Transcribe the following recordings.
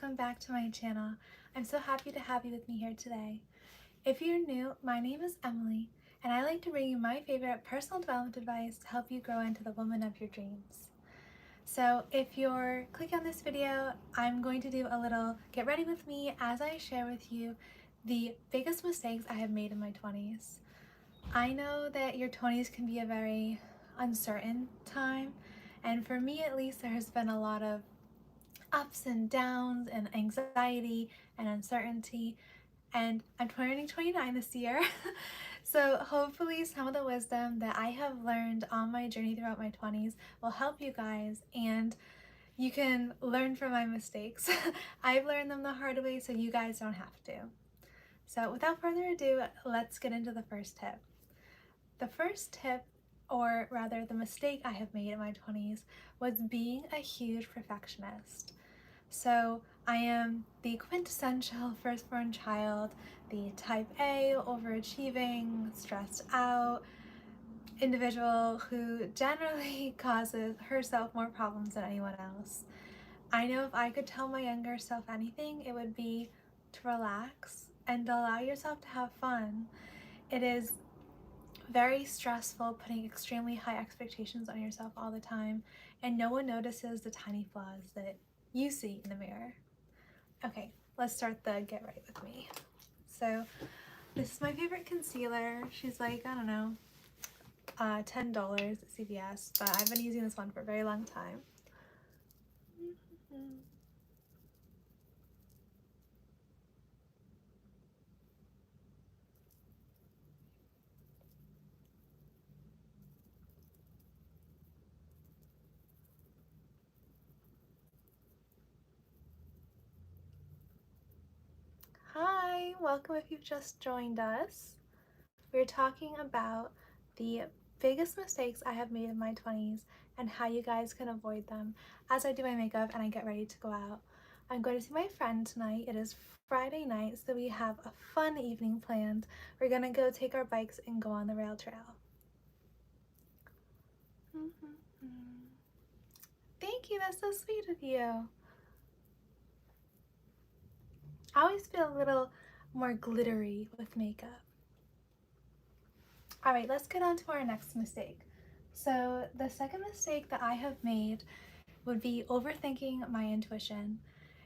welcome back to my channel. I'm so happy to have you with me here today. If you're new, my name is Emily, and I like to bring you my favorite personal development advice to help you grow into the woman of your dreams. So if you're clicking on this video, I'm going to do a little get ready with me as I share with you the biggest mistakes I have made in my 20s. I know that your 20s can be a very uncertain time, and for me at least, there has been a lot of ups and downs and anxiety and uncertainty, and I'm turning 29 this year. So hopefully some of the wisdom that I have learned on my journey throughout my 20s will help you guys, and you can learn from my mistakes. I've learned them the hard way, so you guys don't have to. So without further ado, let's get into the first tip. The first tip, or rather the mistake I have made in my 20s, was being a huge perfectionist. So I am the quintessential firstborn child, the type A, overachieving, stressed out individual who generally causes herself more problems than anyone else. I know if I could tell my younger self anything, it would be to relax and allow yourself to have fun. It is very stressful putting extremely high expectations on yourself all the time, and no one notices the tiny flaws that you see in the mirror. Okay, let's start the get right with me. So this is my favorite concealer. She's like, I don't know, $10 at CVS, but I've been using this one for a very long time. Hi, welcome if you've just joined us. We're talking about the biggest mistakes I have made in my 20s and how you guys can avoid them as I do my makeup and I get ready to go out. I'm going to see my friend tonight. It is Friday night, so we have a fun evening planned. We're gonna go take our bikes and go on the rail trail. Thank you, that's so sweet of you. I always feel a little more glittery with makeup. All right, let's get on to our next mistake. So the second mistake that I have made would be overthinking my intuition.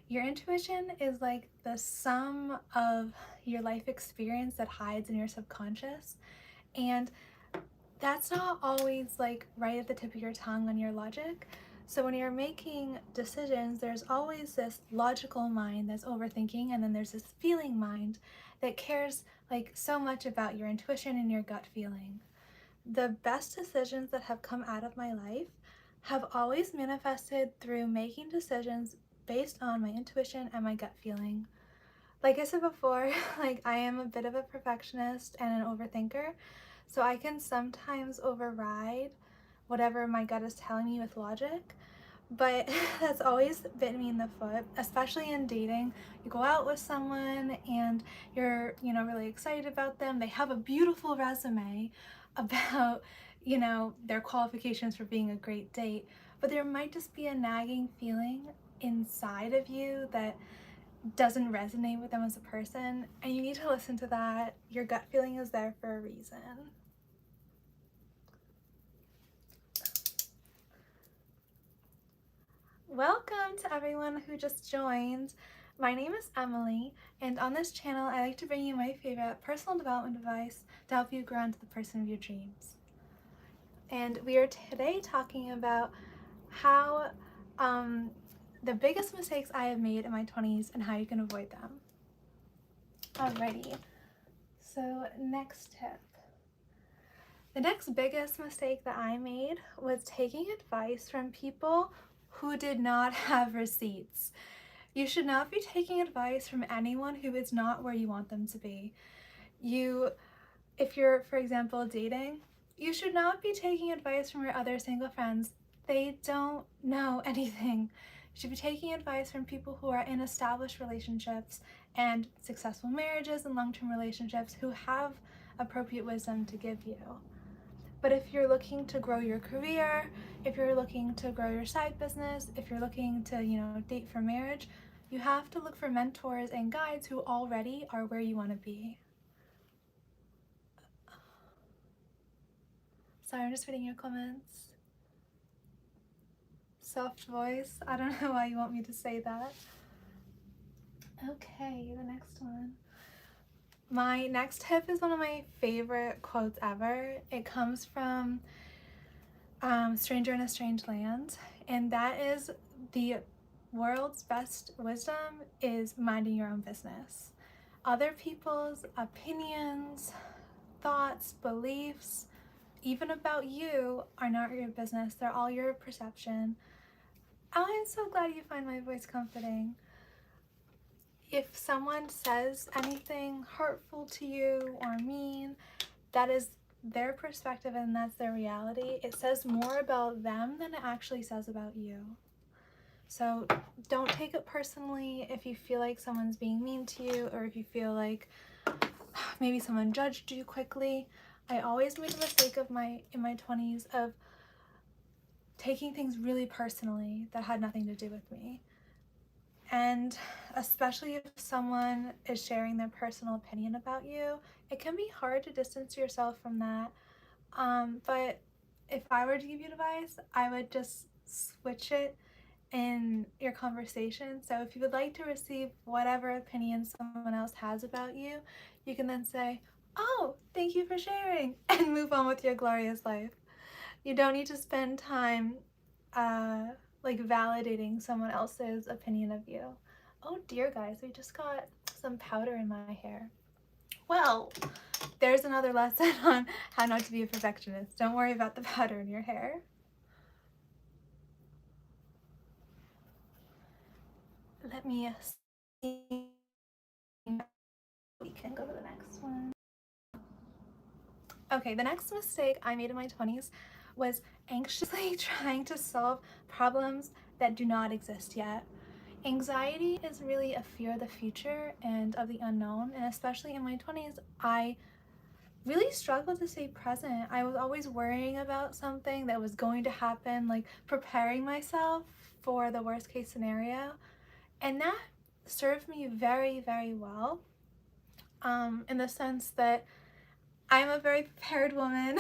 Your intuition is like the sum of your life experience that hides in your subconscious, and that's not always like right at the tip of your tongue on your logic. So when you're making decisions, there's always this logical mind that's overthinking, and then there's this feeling mind that cares like so much about your intuition and your gut feeling. The best decisions that have come out of my life have always manifested through making decisions based on my intuition and my gut feeling. Like I said before, like I am a bit of a perfectionist and an overthinker, so I can sometimes override whatever my gut is telling me with logic, but that's always bitten me in the foot, especially in dating. You go out with someone and you're, really excited about them. They have a beautiful resume about, their qualifications for being a great date, but there might just be a nagging feeling inside of you that doesn't resonate with them as a person, and you need to listen to that. Your gut feeling is there for a reason. Welcome to everyone who just joined. My name is Emily, and on this channel I like to bring you my favorite personal development advice to help you grow into the person of your dreams. And we are today talking about how the biggest mistakes I have made in my 20s and how you can avoid them. Alrighty, so next tip. The next biggest mistake that I made was taking advice from people who did not have receipts. You should not be taking advice from anyone who is not where you want them to be. If you're, for example, dating, you should not be taking advice from your other single friends. They don't know anything. You should be taking advice from people who are in established relationships and successful marriages and long-term relationships who have appropriate wisdom to give you. But if you're looking to grow your career, if you're looking to grow your side business, if you're looking to, date for marriage, You have to look for mentors and guides who already are where you want to be. Sorry, I'm just reading your comments. Soft voice. I don't know why you want me to say that. Okay, the next one. My next tip is one of my favorite quotes ever. It comes from Stranger in a Strange Land, and that is, the world's best wisdom is minding your own business. Other people's opinions, thoughts, beliefs, even about you, are not your business. They're all your perception. I'm so glad you find my voice comforting. If someone says anything hurtful to you or mean, that is their perspective and that's their reality. It says more about them than it actually says about you. So don't take it personally if you feel like someone's being mean to you, or if you feel like maybe someone judged you quickly. I always made the mistake in my 20s of taking things really personally that had nothing to do with me. And especially if someone is sharing their personal opinion about you, it can be hard to distance yourself from that. But if I were to give you advice, I would just switch it in your conversation. So if you would like to receive whatever opinion someone else has about you, you can then say, "Oh, thank you for sharing," and move on with your glorious life. You don't need to spend time like validating someone else's opinion of you. Oh dear, guys, we just got some powder in my hair. Well, there's another lesson on how not to be a perfectionist. Don't worry about the powder in your hair. Let me see. We can go to the next one. Okay, the next mistake I made in my 20s was anxiously trying to solve problems that do not exist yet. Anxiety is really a fear of the future and of the unknown, and especially in my 20s, I really struggled to stay present. I was always worrying about something that was going to happen, like preparing myself for the worst case scenario, and that served me very, very well, in the sense that I'm a very prepared woman.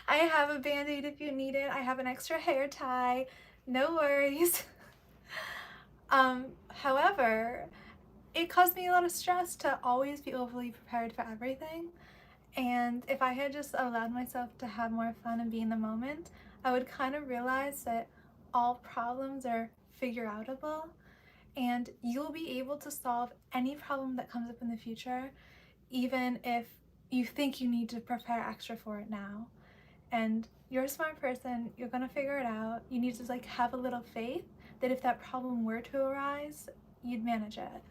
I have a band-aid if you need it. I have an extra hair tie. No worries. However, it caused me a lot of stress to always be overly prepared for everything. And if I had just allowed myself to have more fun and be in the moment, I would kind of realize that all problems are figure-outable, and you'll be able to solve any problem that comes up in the future, even if you think you need to prepare extra for it now. And you're a smart person, you're gonna figure it out. You need to like have a little faith that if that problem were to arise, you'd manage it.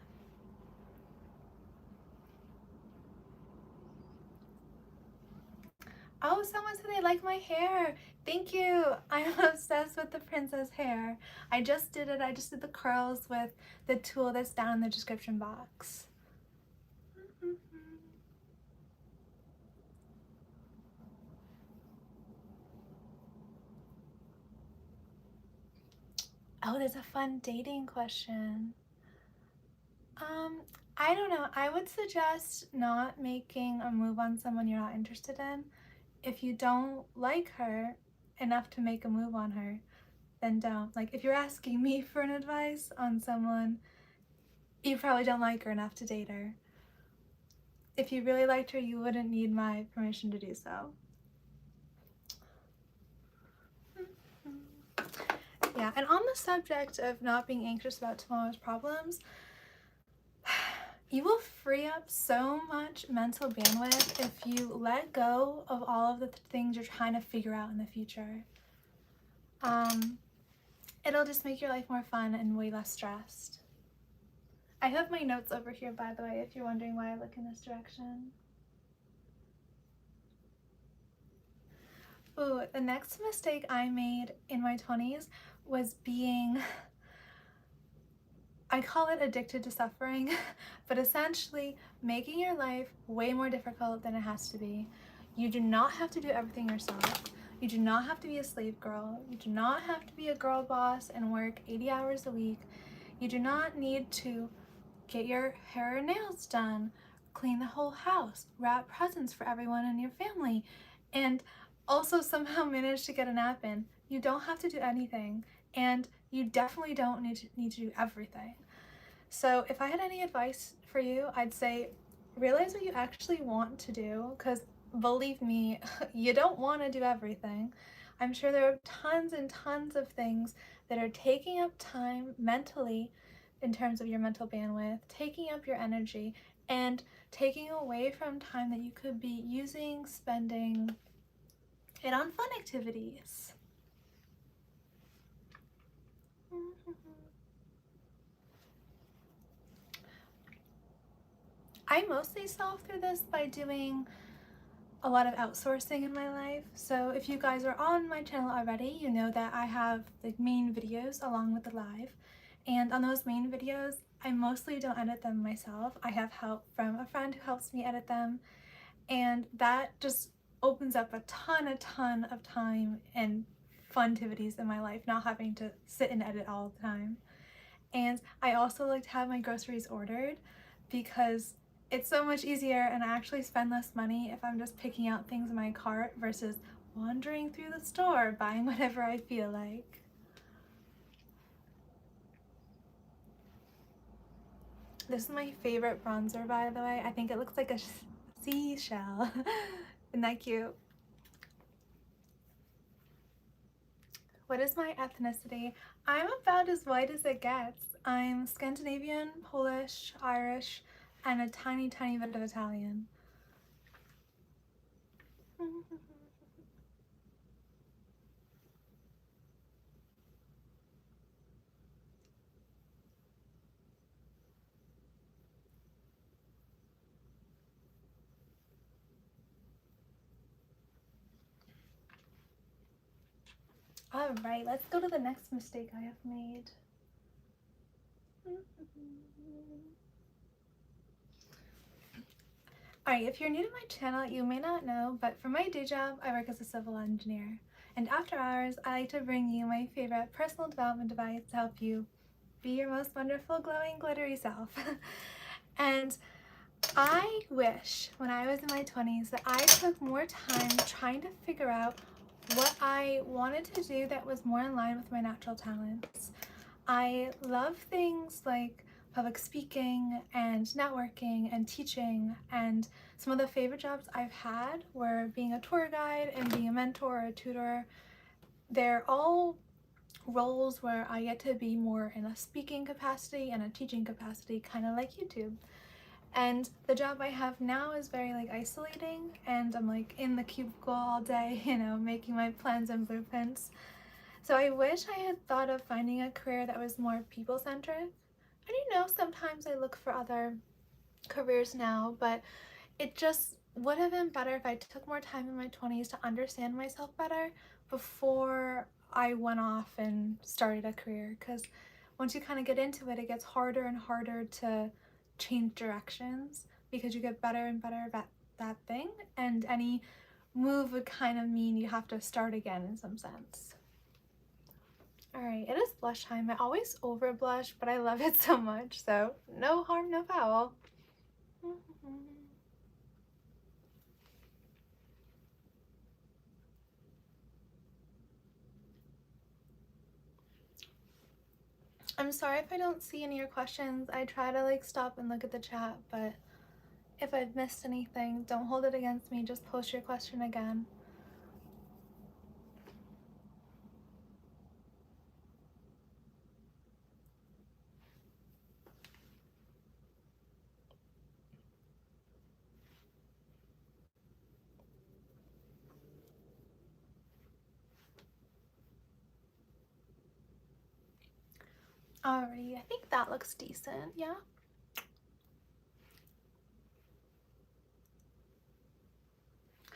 Oh, someone said they like my hair. Thank you. I'm obsessed with the princess hair. I just did it. I just did the curls with the tool that's down in the description box. Oh, there's a fun dating question. I don't know. I would suggest not making a move on someone you're not interested in. If you don't like her enough to make a move on her, then don't. Like, if you're asking me for an advice on someone, you probably don't like her enough to date her. If you really liked her, you wouldn't need my permission to do so. Yeah, and on the subject of not being anxious about tomorrow's problems, you will free up so much mental bandwidth if you let go of all of the things you're trying to figure out in the future. It'll just make your life more fun and way less stressed. I have my notes over here, by the way, if you're wondering why I look in this direction. Ooh, the next mistake I made in my 20s was being, I call it addicted to suffering, but essentially making your life way more difficult than it has to be. You do not have to do everything yourself. You do not have to be a slave girl. You do not have to be a girl boss and work 80 hours a week. You do not need to get your hair or nails done, clean the whole house, wrap presents for everyone in your family, and also somehow manage to get a nap in. You don't have to do anything, and you definitely don't need to do everything. So if I had any advice for you, I'd say realize what you actually want to do, because believe me, you don't want to do everything. I'm sure there are tons and tons of things that are taking up time mentally in terms of your mental bandwidth, taking up your energy, and taking away from time that you could be using, spending it on fun activities. I mostly solve through this by doing a lot of outsourcing in my life. So if you guys are on my channel already, you know that I have the main videos along with the live. And on those main videos, I mostly don't edit them myself. I have help from a friend who helps me edit them. And that just opens up a ton of time and fun activities in my life, not having to sit and edit all the time. And I also like to have my groceries ordered because it's so much easier, and I actually spend less money if I'm just picking out things in my cart versus wandering through the store buying whatever I feel like. This is my favorite bronzer, by the way. I think it looks like a seashell. Isn't that cute? What is my ethnicity? I'm about as white as it gets. I'm Scandinavian, Polish, Irish, and a tiny bit of Italian. All right, let's go to the next mistake I have made. Alright, if you're new to my channel, you may not know, but for my day job, I work as a civil engineer. And after hours, I like to bring you my favorite personal development device to help you be your most wonderful, glowing, glittery self. And I wish, when I was in my 20s, that I took more time trying to figure out what I wanted to do that was more in line with my natural talents. I love things like public speaking and networking and teaching, and some of the favorite jobs I've had were being a tour guide and being a mentor or a tutor. They're all roles where I get to be more in a speaking capacity and a teaching capacity, kind of like YouTube. And the job I have now is very like isolating, and I'm like in the cubicle all day, you know, making my plans and blueprints. So I wish I had thought of finding a career that was more people-centric. And you know, sometimes I look for other careers now, but it just would have been better if I took more time in my 20s to understand myself better before I went off and started a career. Because once you kind of get into it, it gets harder and harder to change directions because you get better and better at that thing, and any move would kind of mean you have to start again in some sense. Alright, it is blush time. I always over blush, but I love it so much, so no harm, no foul. I'm sorry if I don't see any of your questions. I try to like stop and look at the chat, but if I've missed anything, don't hold it against me. Just post your question again. Alrighty, I think that looks decent, yeah?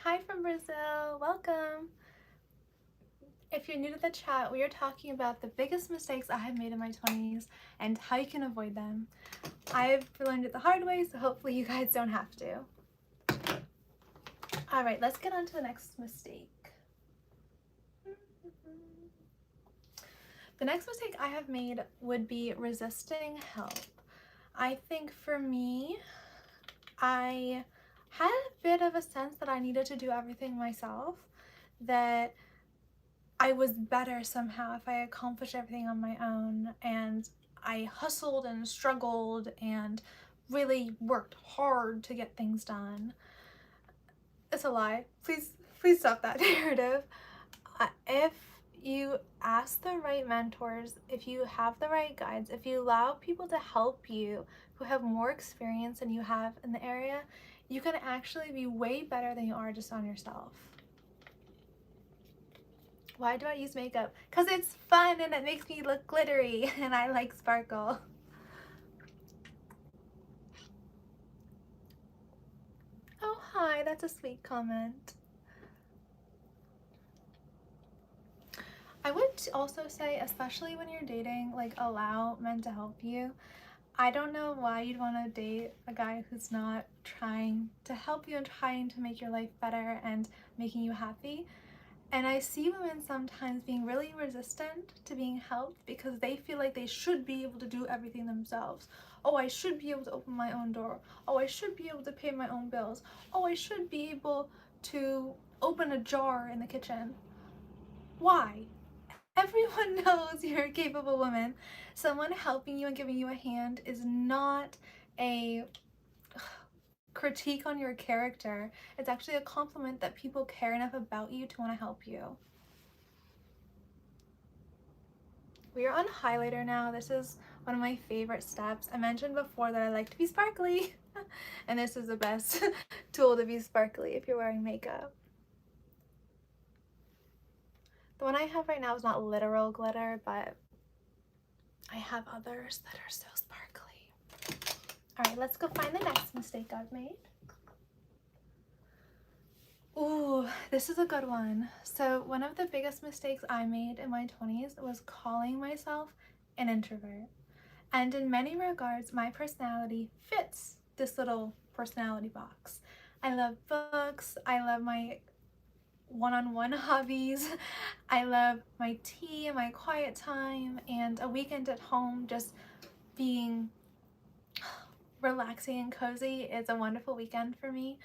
Hi from Brazil, welcome. If you're new to the chat, we are talking about the biggest mistakes I have made in my 20s and how you can avoid them. I've learned it the hard way, so hopefully you guys don't have to. Alright, let's get on to the next mistake. The next mistake I have made would be resisting help. I think for me, I had a bit of a sense that I needed to do everything myself, that I was better somehow if I accomplished everything on my own, and I hustled and struggled and really worked hard to get things done. It's a lie. Please stop that narrative. If you ask the right mentors, if you have the right guides, if you allow people to help you who have more experience than you have in the area, you can actually be way better than you are just on yourself. Why do I use makeup? Because it's fun and it makes me look glittery and I like sparkle. Oh, hi, that's a sweet comment. I would also say, especially when you're dating, like, allow men to help you. I don't know why you'd want to date a guy who's not trying to help you and trying to make your life better and making you happy. And I see women sometimes being really resistant to being helped because they feel like they should be able to do everything themselves. Oh, I should be able to open my own door. Oh, I should be able to pay my own bills. Oh, I should be able to open a jar in the kitchen. Why? Everyone knows you're a capable woman. Someone helping you and giving you a hand is not a critique on your character. It's actually a compliment that people care enough about you to want to help you. We are on highlighter now. This is one of my favorite steps. I mentioned before that I like to be sparkly, and this is the best tool to be sparkly if you're wearing makeup. The one I have right now is not literal glitter, but I have others that are so sparkly. All right, let's go find the next mistake I've made. Ooh, this is a good one. So one of the biggest mistakes I made in my 20s was calling myself an introvert. And in many regards, my personality fits this little personality box. I love books. I love my one-on-one hobbies. I love my tea and my quiet time and a weekend at home just being relaxing and cozy is a wonderful weekend for me.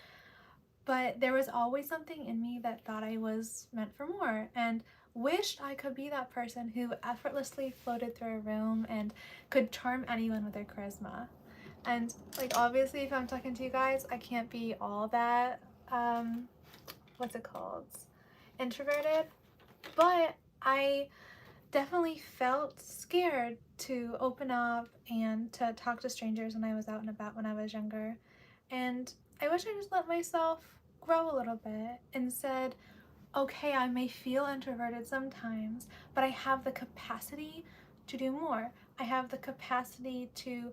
But there was always something in me that thought I was meant for more and wished I could be that person who effortlessly floated through a room and could charm anyone with their charisma. And like, obviously, if I'm talking to you guys, I can't be all that, what's it called? Introverted. But I definitely felt scared to open up and to talk to strangers when I was out and about when I was younger. And I wish I just let myself grow a little bit and said, okay, I may feel introverted sometimes, but I have the capacity to do more. I have the capacity to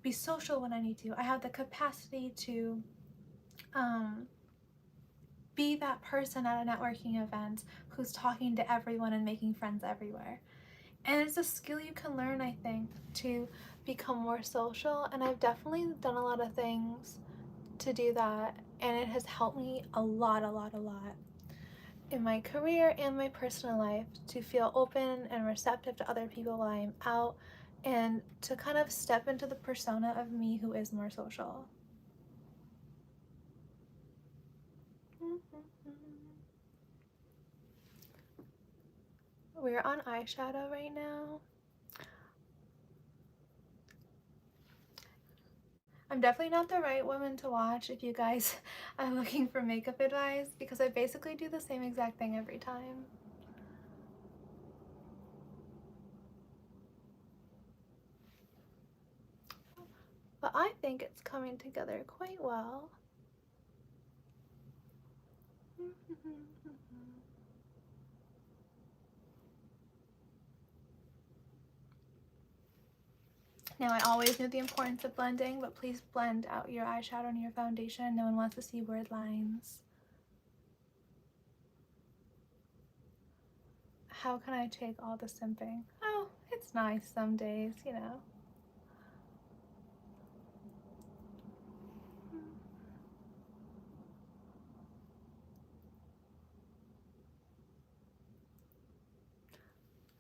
be social when I need to. I have the capacity to be that person at a networking event who's talking to everyone and making friends everywhere. And it's a skill you can learn, I think, to become more social. And I've definitely done a lot of things to do that. And it has helped me a lot in my career and my personal life to feel open and receptive to other people while I'm out and to kind of step into the persona of me who is more social. We're on eyeshadow right now. I'm definitely not the right woman to watch if you guys are looking for makeup advice because I basically do the same exact thing every time. But I think it's coming together quite well. Now, I always knew the importance of blending, but please blend out your eyeshadow and your foundation. No one wants to see word lines. How can I take all the simping? Oh, it's nice some days, you know.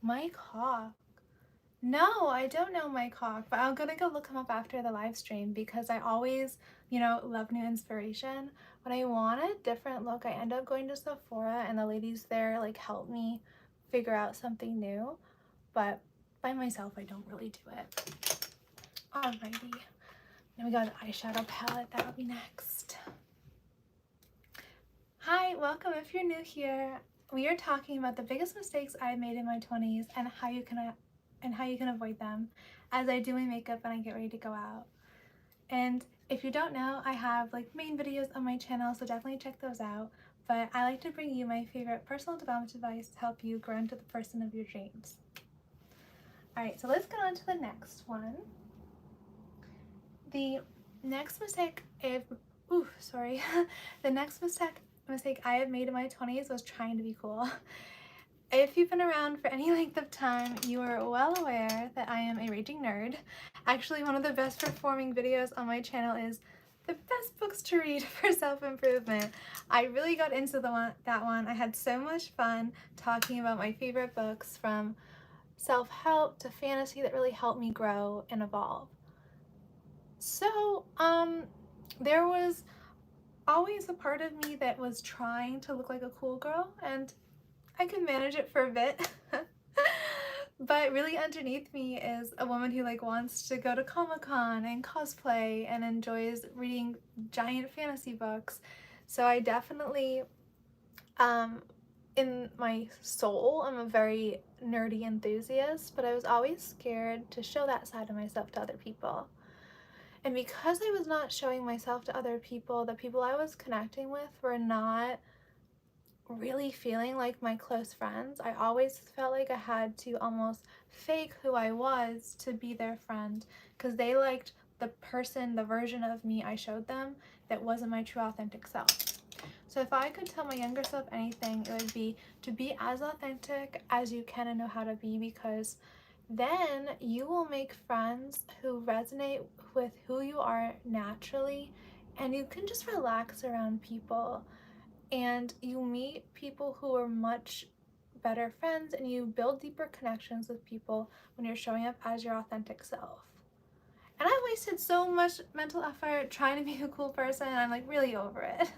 My cough No, I don't know Mike Hawk, but I'm gonna go look him up after the live stream because I always, love new inspiration. When I want a different look, I end up going to Sephora and the ladies there like help me figure out something new, but by myself I don't really do it. Alrighty, then we got an eyeshadow palette, that'll be next. Hi, welcome if you're new here. We are talking about the biggest mistakes I made in my 20s and how you can avoid them as I do my makeup and I get ready to go out. And if you don't know, I have like main videos on my channel, so definitely check those out. But I like to bring you my favorite personal development advice to help you grow into the person of your dreams. Alright, so let's get on to the next one. The next mistake the next mistake I have made in my 20s was trying to be cool. If you've been around for any length of time, you are well aware that I am a raging nerd. Actually, one of the best performing videos on my channel is the best books to read for self-improvement. I really got into that one. I had so much fun talking about my favorite books, from self-help to fantasy, that really helped me grow and evolve. So, there was always a part of me that was trying to look like a cool girl, and I could manage it for a bit. But really underneath me is a woman who wants to go to Comic-Con and cosplay and enjoys reading giant fantasy books. So I definitely, in my soul, I'm a very nerdy enthusiast, but I was always scared to show that side of myself to other people. And because I was not showing myself to other people, the people I was connecting with were not really feeling like my close friends. I always felt like I had to almost fake who I was to be their friend, because they liked the version of me I showed them that wasn't my true authentic self. So if I could tell my younger self anything, it would be to be as authentic as you can and know how to be, because then you will make friends who resonate with who you are naturally, and you can just relax around people. And you meet people who are much better friends, and you build deeper connections with people when you're showing up as your authentic self. And I wasted so much mental effort trying to be a cool person, and I'm really over it.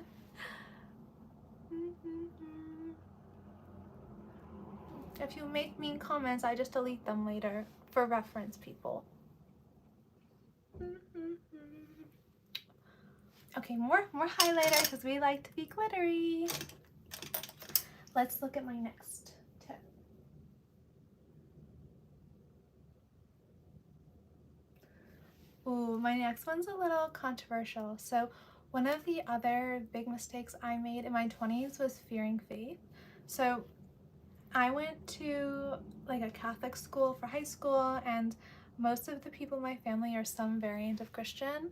If you make mean comments, I just delete them later for reference, people. Okay, more highlighter because we like to be glittery. Let's look at my next tip. Ooh, my next one's a little controversial. So one of the other big mistakes I made in my 20s was fearing faith. So I went to a Catholic school for high school, and most of the people in my family are some variant of Christian,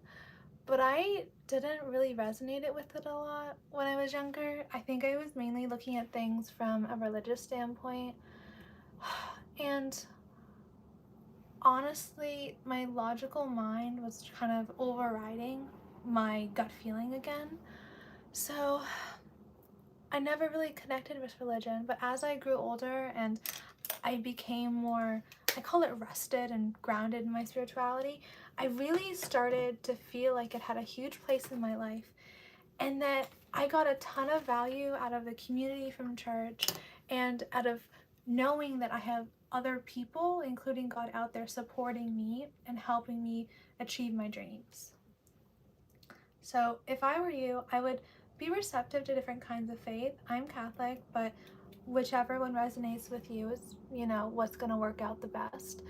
but I didn't really resonate with it a lot when I was younger. I think I was mainly looking at things from a religious standpoint, and honestly, my logical mind was kind of overriding my gut feeling again. So I never really connected with religion, but as I grew older and I became more, I call it rested and grounded in my spirituality, I really started to feel like it had a huge place in my life, and that I got a ton of value out of the community from church and out of knowing that I have other people, including God, out there supporting me and helping me achieve my dreams. So if I were you, I would be receptive to different kinds of faith. I'm Catholic, but whichever one resonates with you is, what's going to work out the best.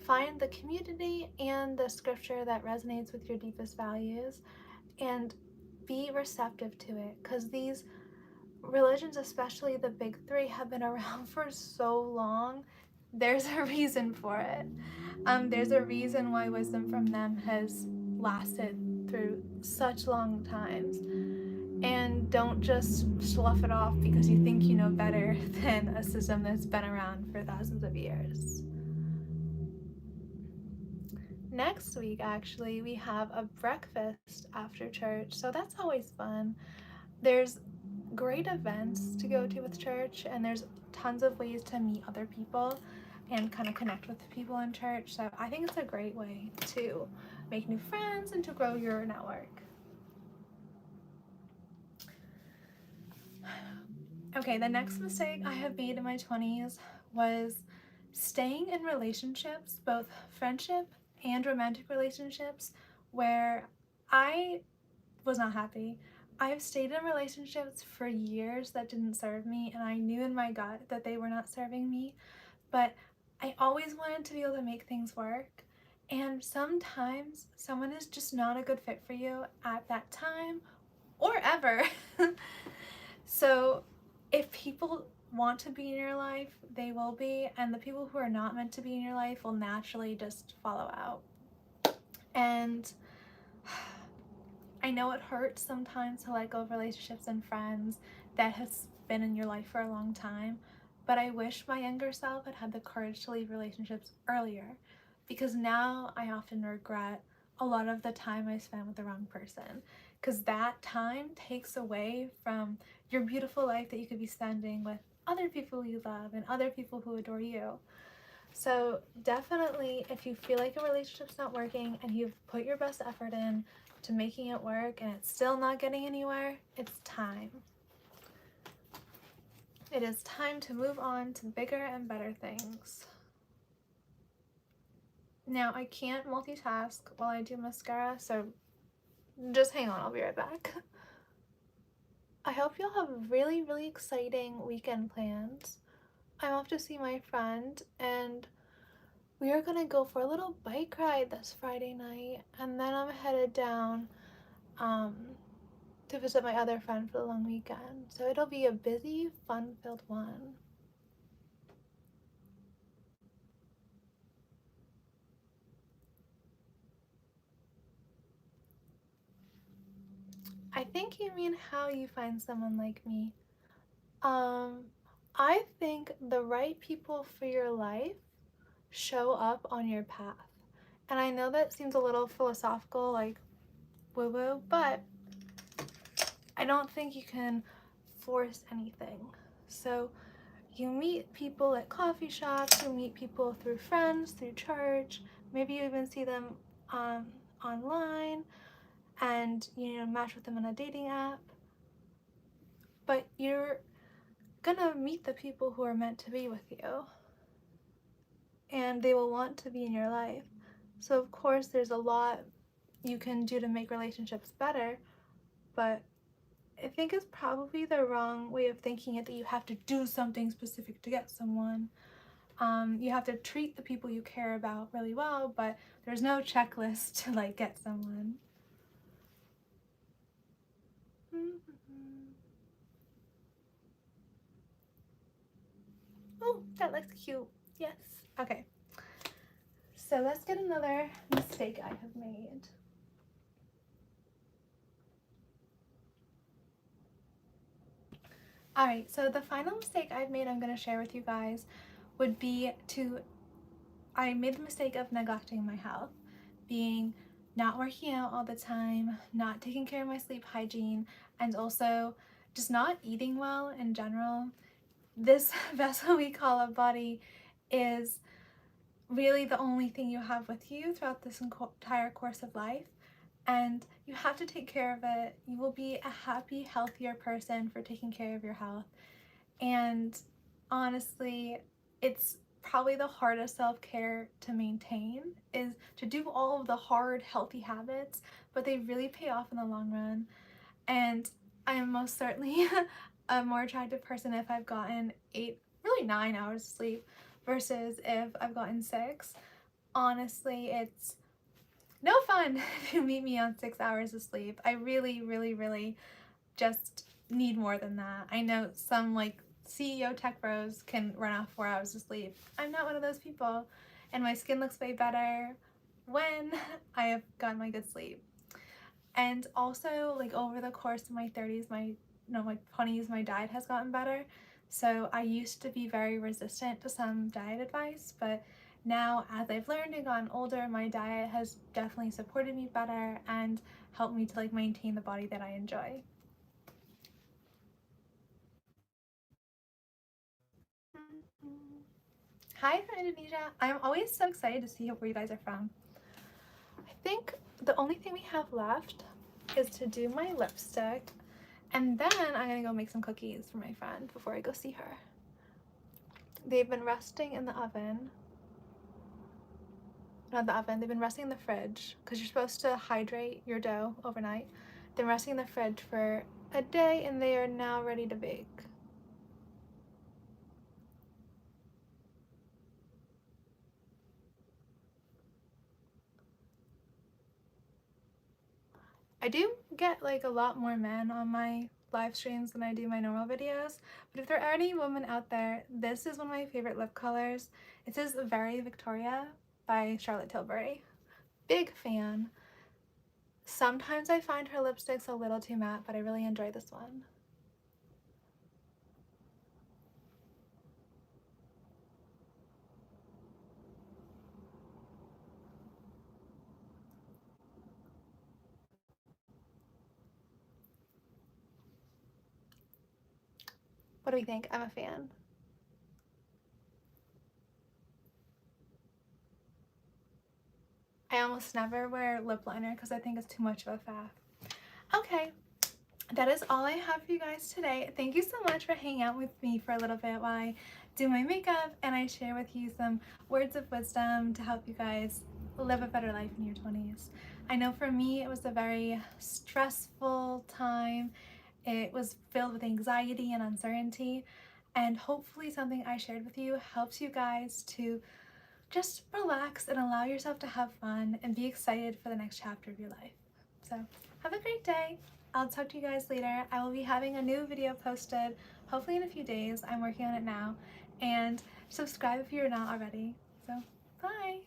Find the community and the scripture that resonates with your deepest values, and be receptive to it, because these religions, especially the big three, have been around for so long. There's a reason for it. There's a reason why wisdom from them has lasted through such long times. And don't just slough it off because you think you know better than a system that's been around for thousands of years. Next week, actually, we have a breakfast after church, so that's always fun. There's great events to go to with church, and there's tons of ways to meet other people. and kind of connect with people in church. So I think it's a great way to make new friends and to grow your network. Okay, the next mistake I have made in my 20s was staying in relationships, both friendship and romantic relationships, where I was not happy. I have stayed in relationships for years that didn't serve me, and I knew in my gut that they were not serving me, but I always wanted to be able to make things work. And sometimes someone is just not a good fit for you at that time or ever. So if people want to be in your life, they will be, and the people who are not meant to be in your life will naturally just follow out. And I know it hurts sometimes to let go of relationships and friends that has been in your life for a long time, but I wish my younger self had had the courage to leave relationships earlier, because now I often regret a lot of the time I spent with the wrong person, because that time takes away from your beautiful life that you could be spending with other people you love and other people who adore you. So definitely, if you feel like a relationship's not working and you've put your best effort in to making it work and it's still not getting anywhere, it's time. It is time to move on to bigger and better things. Now, I can't multitask while I do mascara, so just hang on, I'll be right back. I hope you'll have really, really exciting weekend plans. I'm off to see my friend, and we are gonna go for a little bike ride this Friday night, and then I'm headed down to visit my other friend for the long weekend. So it'll be a busy, fun-filled one. I think you mean how you find someone like me. I think the right people for your life show up on your path. And I know that seems a little philosophical, like woo-woo, but I don't think you can force anything. So you meet people at coffee shops, you meet people through friends, through church, maybe you even see them online, and you know, match with them on a dating app. But you're gonna meet the people who are meant to be with you, and they will want to be in your life. So of course there's a lot you can do to make relationships better, but I think it's probably the wrong way of thinking it, that you have to do something specific to get someone. You have to treat the people you care about really well, but there's no checklist to like get someone. Oh, that looks cute. Yes. Okay. So let's get another mistake I have made. Alright, so the final mistake I've made I'm going to share with you guys would be I made the mistake of neglecting my health, being not working out all the time, not taking care of my sleep hygiene, and also just not eating well in general. This vessel we call a body is really the only thing you have with you throughout this entire course of life, and you have to take care of it. You will be a happy, healthier person for taking care of your health. And honestly, it's probably the hardest self-care to maintain, is to do all of the hard, healthy habits, but they really pay off in the long run. And I am most certainly a more attractive person if I've gotten 8, really 9 hours of sleep versus if I've gotten 6. Honestly, it's no fun if you meet me on 6 hours of sleep. I really, really, really just need more than that. I know some like CEO tech bros can run off 4 hours of sleep. I'm not one of those people, and my skin looks way better when I have gotten my good sleep. And also, like, over the course of my 30s, my 20s, my diet has gotten better. So I used to be very resistant to some diet advice, but now as I've learned and gotten older, my diet has definitely supported me better and helped me to like maintain the body that I enjoy. Hi from Indonesia. I'm always so excited to see where you guys are from. I think the only thing we have left is to do my lipstick, and then I'm gonna go make some cookies for my friend before I go see her. They've been resting in the oven. Not the oven, they've been resting in the fridge because you're supposed to hydrate your dough overnight. They're resting in the fridge for a day and they are now ready to bake. I do get like a lot more men on my live streams than I do my normal videos, but if there are any women out there, this is one of my favorite lip colors. It says Very Victoria by Charlotte Tilbury. Big fan. Sometimes I find her lipsticks a little too matte, but I really enjoy this one. What do we think? I'm a fan. I almost never wear lip liner because I think it's too much of a faff. Okay, that is all I have for you guys today. Thank you so much for hanging out with me for a little bit while I do my makeup and I share with you some words of wisdom to help you guys live a better life in your 20s. I know for me it was a very stressful time. It was filled with anxiety and uncertainty, and hopefully something I shared with you helps you guys to just relax and allow yourself to have fun and be excited for the next chapter of your life. So have a great day. I'll talk to you guys later. I will be having a new video posted hopefully in a few days. I'm working on it now. And subscribe if you're not already. So bye.